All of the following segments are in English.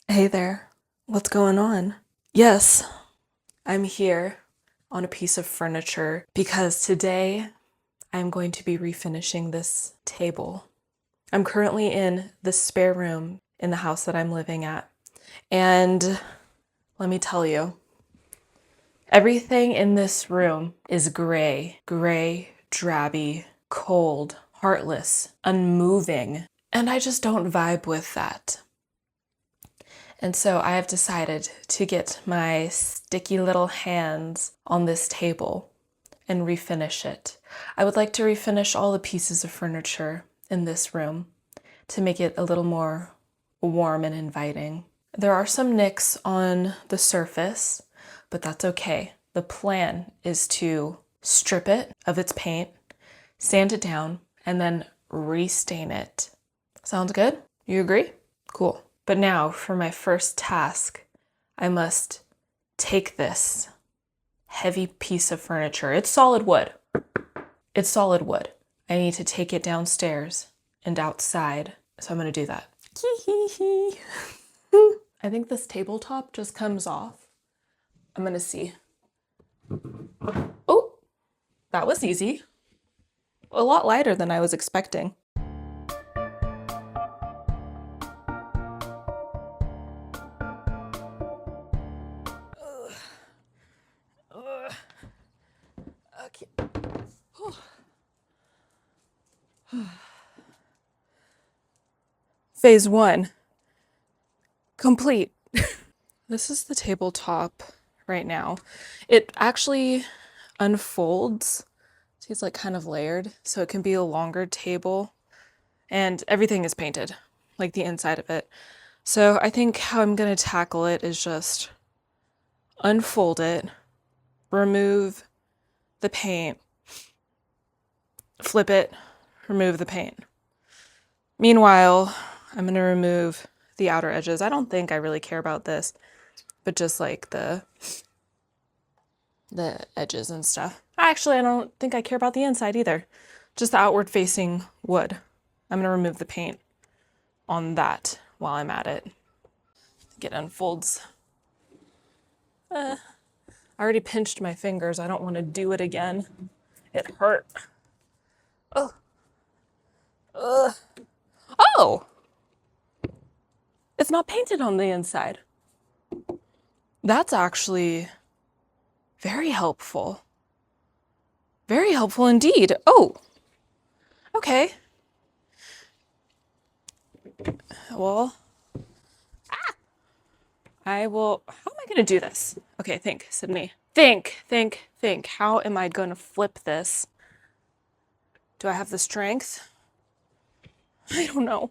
Hey there, what's going on? Yes, I'm here on a piece of furniture because today I'm going to be refinishing this table. I'm currently in the spare room in the house that I'm living at. And let me tell you, everything in this room is gray, drabby, cold, heartless, unmoving. And I just don't vibe with that. And so I have decided to get my sticky little hands on this table and refinish it. I would like to refinish all the pieces of furniture in this room to make it a little more warm and inviting. There are some nicks on the surface, but that's okay. The plan is to strip it of its paint, sand it down, and then restain it. Sounds good? You agree? Cool. But now for my first task, I must take this heavy piece of furniture. It's solid wood. It's solid wood. I need to take it downstairs and outside. So I'm gonna do that. I think this tabletop just comes off. I'm gonna see. Oh, that was easy. A lot lighter than I was expecting. Okay. Phase 1, complete. This is the tabletop right now. It actually unfolds. See, it's like kind of layered, so it can be a longer table. And everything is painted, like the inside of it. So I think how I'm gonna tackle it is just unfold it, remove the paint, flip it, remove the paint. Meanwhile, I'm gonna remove the outer edges. I don't think I really care about this, but just like the edges and stuff. Actually, I don't think I care about the inside either. Just the outward facing wood. I'm gonna remove the paint on that while I'm at it. It unfolds. I already pinched my fingers. I don't want to do it again. It hurt. Oh. Oh! It's not painted on the inside. That's actually very helpful. Very helpful indeed. Oh! Okay. Well, I will. How am I going to do this? Okay, think, Sydney. Think. How am I going to flip this? Do I have the strength? I don't know.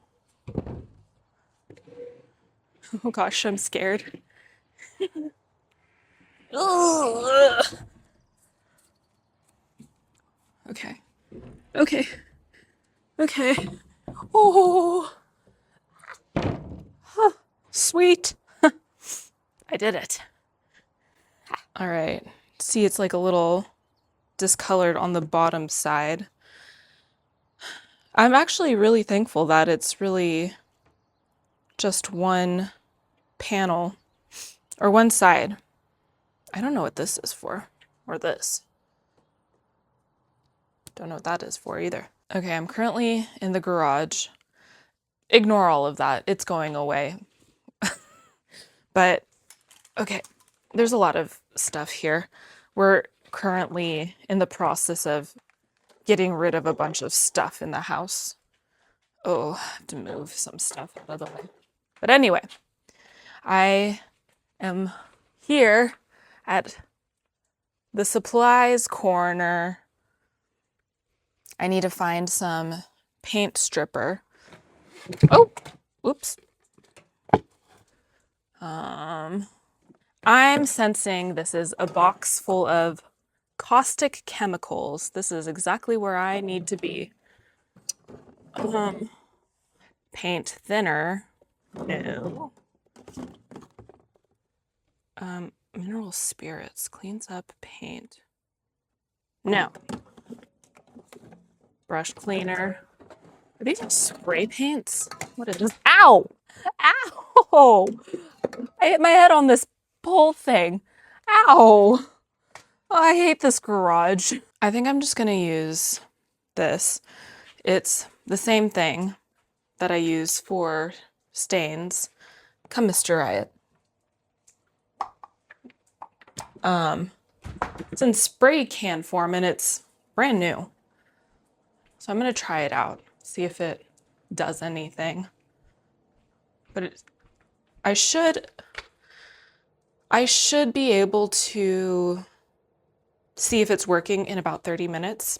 Oh gosh, I'm scared. Ugh. Okay. Okay. Oh. Huh. Sweet. I did it. All right. See, it's like a little discolored on the bottom side. I'm actually really thankful that it's really just one panel or one side. I don't know what this is for, or this. Don't know what that is for either. Okay, I'm currently in the garage. Ignore all of that. It's going away. But okay, there's a lot of stuff here. We're currently in the process of getting rid of a bunch of stuff in the house. Oh, I have to move some stuff out of the way. But anyway, I am here at the supplies corner. I need to find some paint stripper. Oh, whoops. I'm sensing this is a box full of caustic chemicals. This is exactly where I need to be. Paint thinner. No. Mineral spirits cleans up paint. No. Brush cleaner. Are these spray paints? What is this? Ow! Ow! Oh, I hit my head on this pole thing. Ow. Oh, I hate this garage. I think I'm just gonna use this. It's the same thing that I use for stains. Come, Mr. Riot. It's in spray can form and it's brand new. So I'm gonna try it out, see if it does anything. But I should be able to see if it's working in about 30 minutes.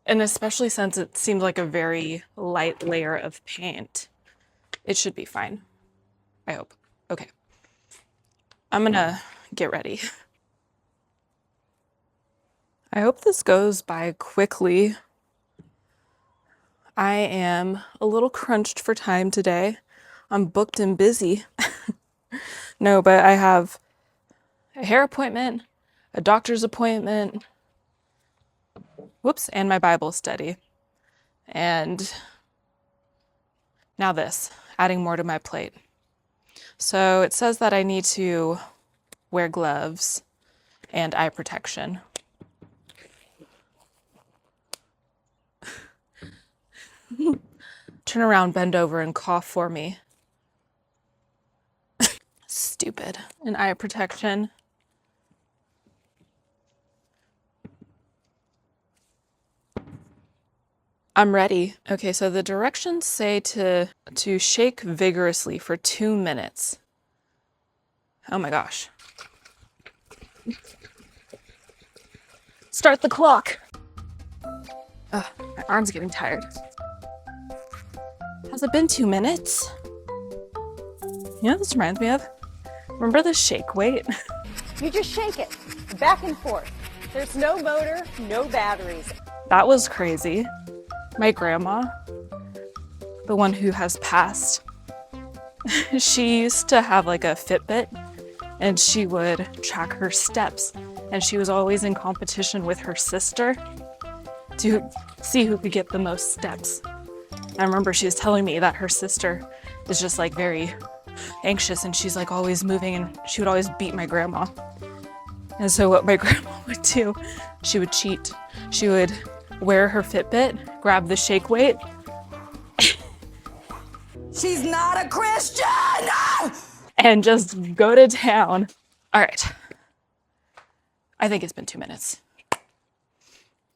And especially since it seems like a very light layer of paint, it should be fine. I hope. Okay. I'm gonna get ready. I hope this goes by quickly. I am a little crunched for time today. I'm booked and busy. No, but I have a hair appointment, a doctor's appointment, whoops, and my Bible study. And now this, adding more to my plate. So it says that I need to wear gloves and eye protection. Turn around, bend over, and cough for me. Stupid. And eye protection. I'm ready. Okay, so the directions say to shake vigorously for 2 minutes. Oh my gosh. Start the clock. Ugh, my arm's getting tired. Has it been 2 minutes? You know what this reminds me of? Remember the shake weight? You just shake it back and forth. There's no motor, no batteries. That was crazy. My grandma, the one who has passed, she used to have like a Fitbit and she would track her steps. And she was always in competition with her sister to see who could get the most steps. I remember she was telling me that her sister is just like very anxious and she's like always moving and she would always beat my grandma. And so what my grandma would do, she would cheat. She would wear her Fitbit, grab the shake weight. She's not a Christian! And just go to town. All right. I think it's been 2 minutes.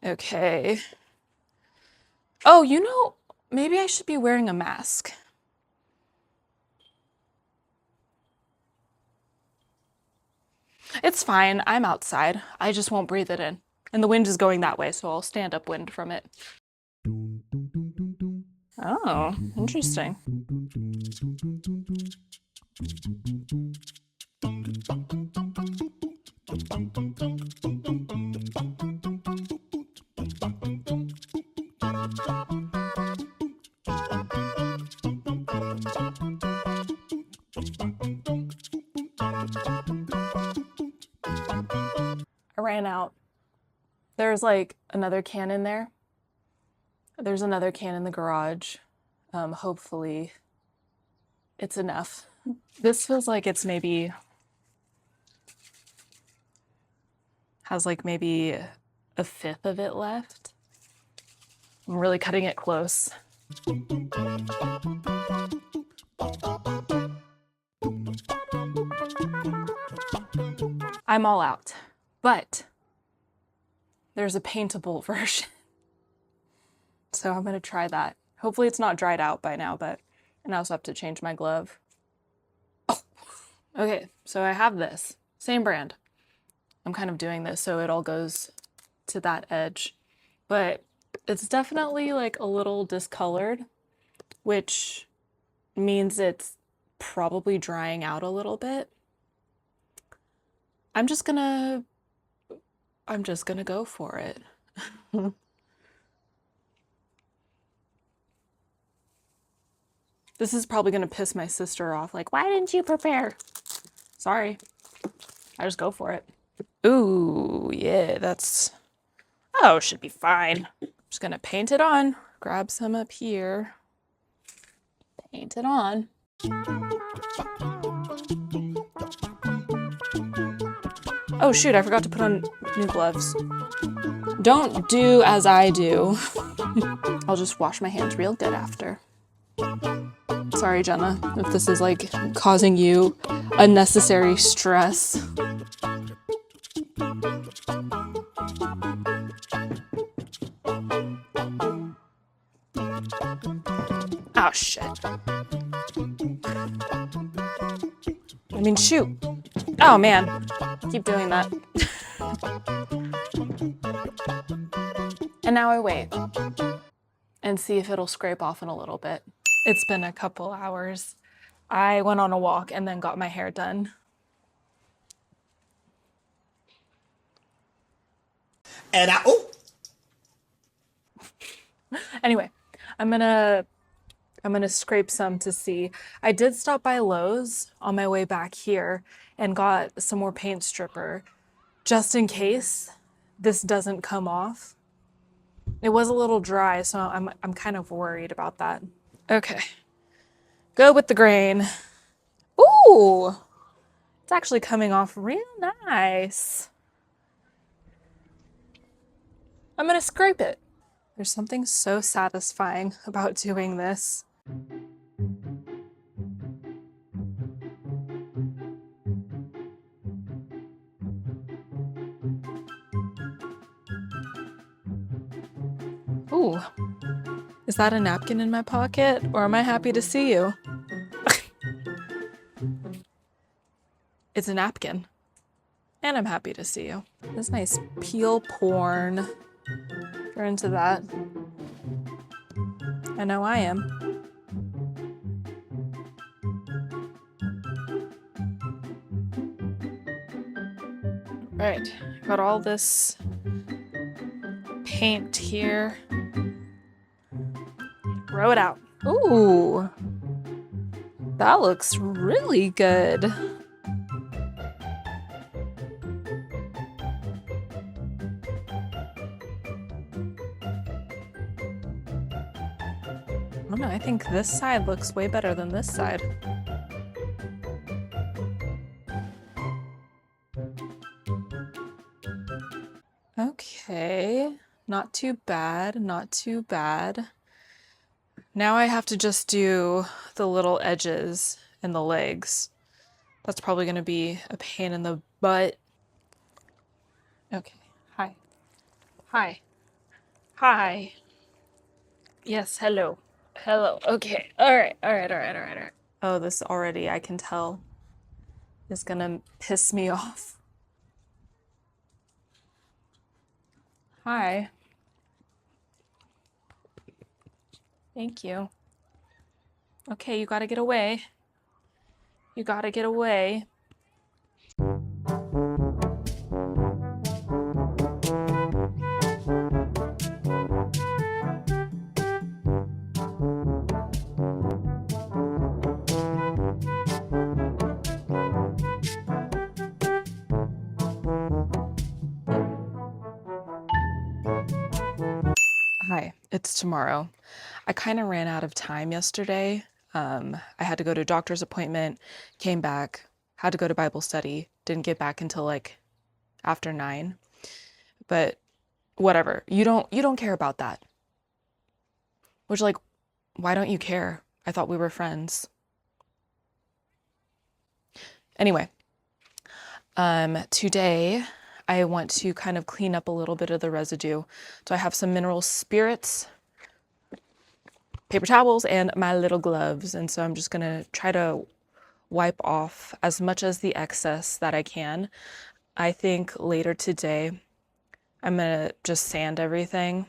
Okay. Oh, you know, maybe I should be wearing a mask. It's fine. I'm outside. I just won't breathe it in. And the wind is going that way, so I'll stand upwind from it. Oh, interesting. I ran out. There's like another can in there. There's another can in the garage. Hopefully it's enough. This feels like it's maybe has like maybe a fifth of it left. I'm really cutting it close. I'm all out, but there's a paintable version. So I'm gonna try that. Hopefully it's not dried out by now, and I also have to change my glove. Oh, okay, so I have this, same brand. I'm kind of doing this so it all goes to that edge, but it's definitely like a little discolored, which means it's probably drying out a little bit. I'm just gonna go for it. This is probably gonna piss my sister off. Like, why didn't you prepare? Sorry, I just go for it. Ooh, yeah, oh, should be fine. I'm just gonna paint it on. Grab some up here. Paint it on. Oh shoot, I forgot to put on new gloves. Don't do as I do. I'll just wash my hands real good after. Sorry, Jenna, if this is like causing you unnecessary stress. Oh shit. I mean, shoot. Oh man, keep doing that. And now I wait and see if it'll scrape off in a little bit. It's been a couple hours. I went on a walk and then got my hair done. And Anyway, I'm gonna scrape some to see. I did stop by Lowe's on my way back here and got some more paint stripper just in case this doesn't come off. It was a little dry, so I'm kind of worried about that. Okay. Go with the grain. Ooh! It's actually coming off real nice. I'm gonna scrape it. There's something so satisfying about doing this. Ooh. Is that a napkin in my pocket, or am I happy to see you? It's a napkin. And I'm happy to see you. This nice peel porn. If you're into that. I know I am. Right, got all this paint here. Throw it out. Ooh, that looks really good. I don't know, I think this side looks way better than this side. Okay, not too bad, not too bad. Now I have to just do the little edges and the legs. That's probably gonna be a pain in the butt. Okay, hi. Hi. Hi. Yes, hello. Hello. Okay. All right. Oh, this already, I can tell, is gonna piss me off. Hi. Thank you. Okay, you gotta get away. You gotta get away. Hi, it's tomorrow. I kind of ran out of time yesterday. I had to go to a doctor's appointment, came back, had to go to Bible study, didn't get back until like after 9. But whatever. You don't care about that. Which, like, why don't you care? I thought we were friends. Anyway, today I want to kind of clean up a little bit of the residue. So I have some mineral spirits, paper towels, and my little gloves. And so I'm just gonna try to wipe off as much as the excess that I can. I think later today I'm gonna just sand everything.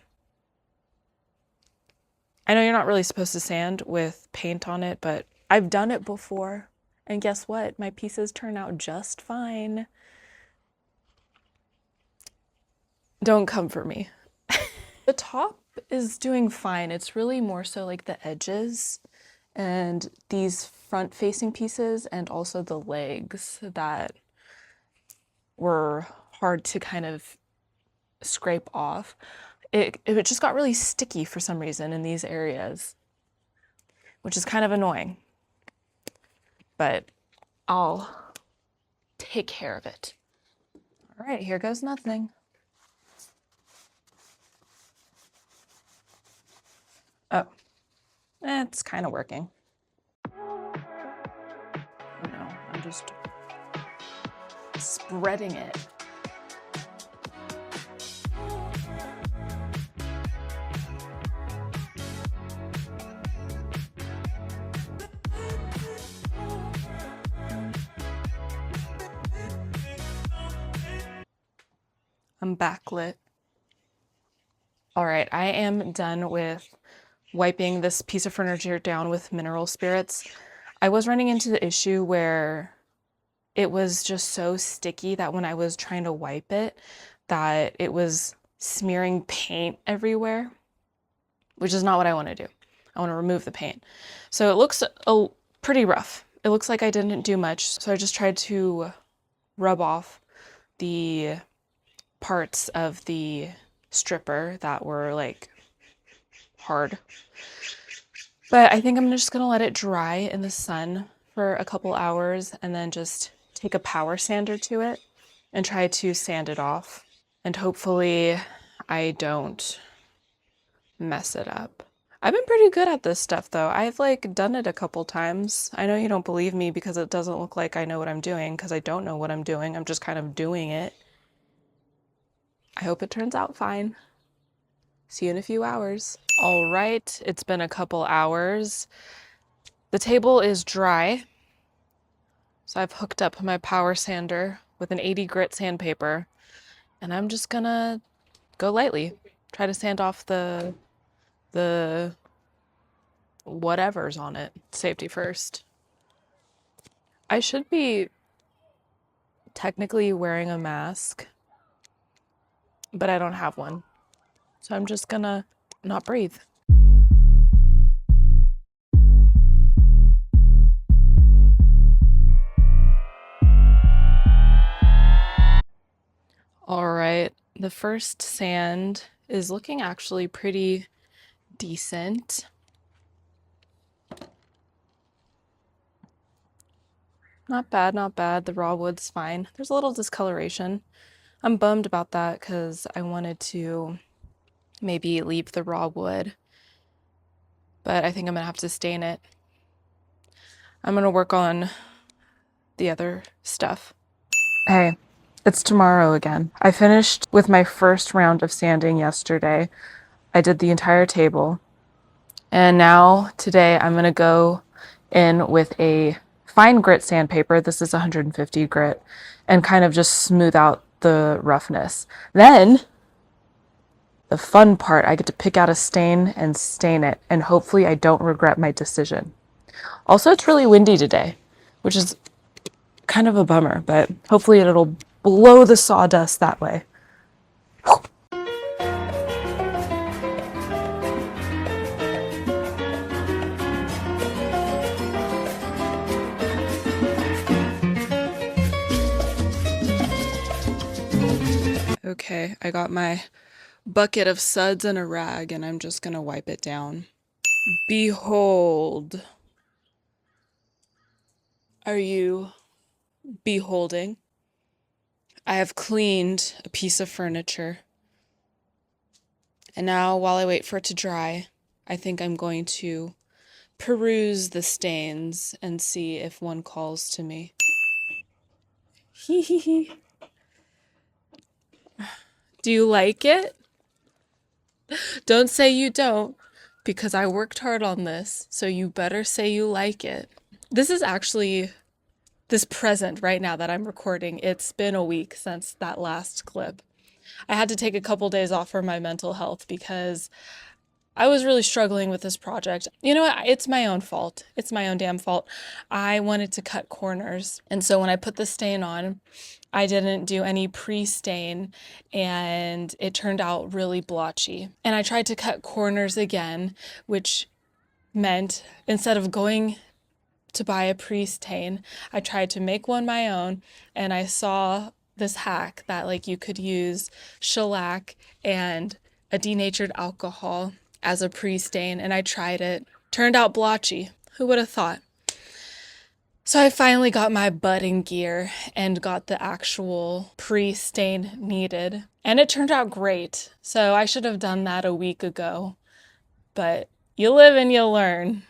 I know you're not really supposed to sand with paint on it, but I've done it before. And guess what? My pieces turn out just fine. Don't come for me. The top is doing fine. It's really more so like the edges and these front facing pieces and also the legs that were hard to kind of scrape off. It just got really sticky for some reason in these areas, which is kind of annoying. but I'll take care of it. All right, here goes nothing. Oh, it's kind of working. Oh no, I'm just spreading it. I'm backlit. All right, I am done with wiping this piece of furniture down with mineral spirits. I was running into the issue where it was just so sticky that when I was trying to wipe it, that it was smearing paint everywhere, which is not what I want to do. I want to remove the paint. So it looks pretty rough. It looks like I didn't do much. So I just tried to rub off the parts of the stripper that were like hard. But I think I'm just gonna let it dry in the sun for a couple hours and then just take a power sander to it and try to sand it off. And hopefully I don't mess it up. I've been pretty good at this stuff though. I've like done it a couple times. I know you don't believe me because it doesn't look like I know what I'm doing, because I don't know what I'm doing. I'm just kind of doing it. I hope it turns out fine. See you in a few hours. All right, it's been a couple hours. The table is dry. So I've hooked up my power sander with an 80 grit sandpaper, and I'm just gonna go lightly. Try to sand off the whatever's on it. Safety first. I should be technically wearing a mask, but I don't have one. So I'm just gonna not breathe. All right, the first sand is looking actually pretty decent. Not bad, not bad. The raw wood's fine. There's a little discoloration. I'm bummed about that because I wanted to maybe leave the raw wood, but I think I'm gonna have to stain it. I'm gonna work on the other stuff. Hey, it's tomorrow again. I finished with my first round of sanding yesterday. I did the entire table. And now today I'm gonna go in with a fine grit sandpaper. This is 150 grit, and kind of just smooth out the roughness. Then the fun part, I get to pick out a stain and stain it, and hopefully I don't regret my decision. Also, it's really windy today, which is kind of a bummer, but hopefully it'll blow the sawdust that way. Okay, I got my bucket of suds and a rag, and I'm just gonna wipe it down. Behold. Are you beholding? I have cleaned a piece of furniture. And now, while I wait for it to dry, I think I'm going to peruse the stains and see if one calls to me. Hee hee hee. Do you like it? Don't say you don't, because I worked hard on this, so you better say you like it. This is actually this present right now that I'm recording. It's been a week since that last clip. I had to take a couple days off for my mental health because I was really struggling with this project. You know what? It's my own fault. It's my own damn fault. I wanted to cut corners. And so when I put the stain on, I didn't do any pre-stain and it turned out really blotchy. And I tried to cut corners again, which meant instead of going to buy a pre-stain, I tried to make one my own, and I saw this hack that like you could use shellac and a denatured alcohol as a pre-stain, and I tried it. Turned out blotchy. Who would have thought? So I finally got my butt in gear and got the actual pre-stain needed. And it turned out great. So I should have done that a week ago. But you live and you learn.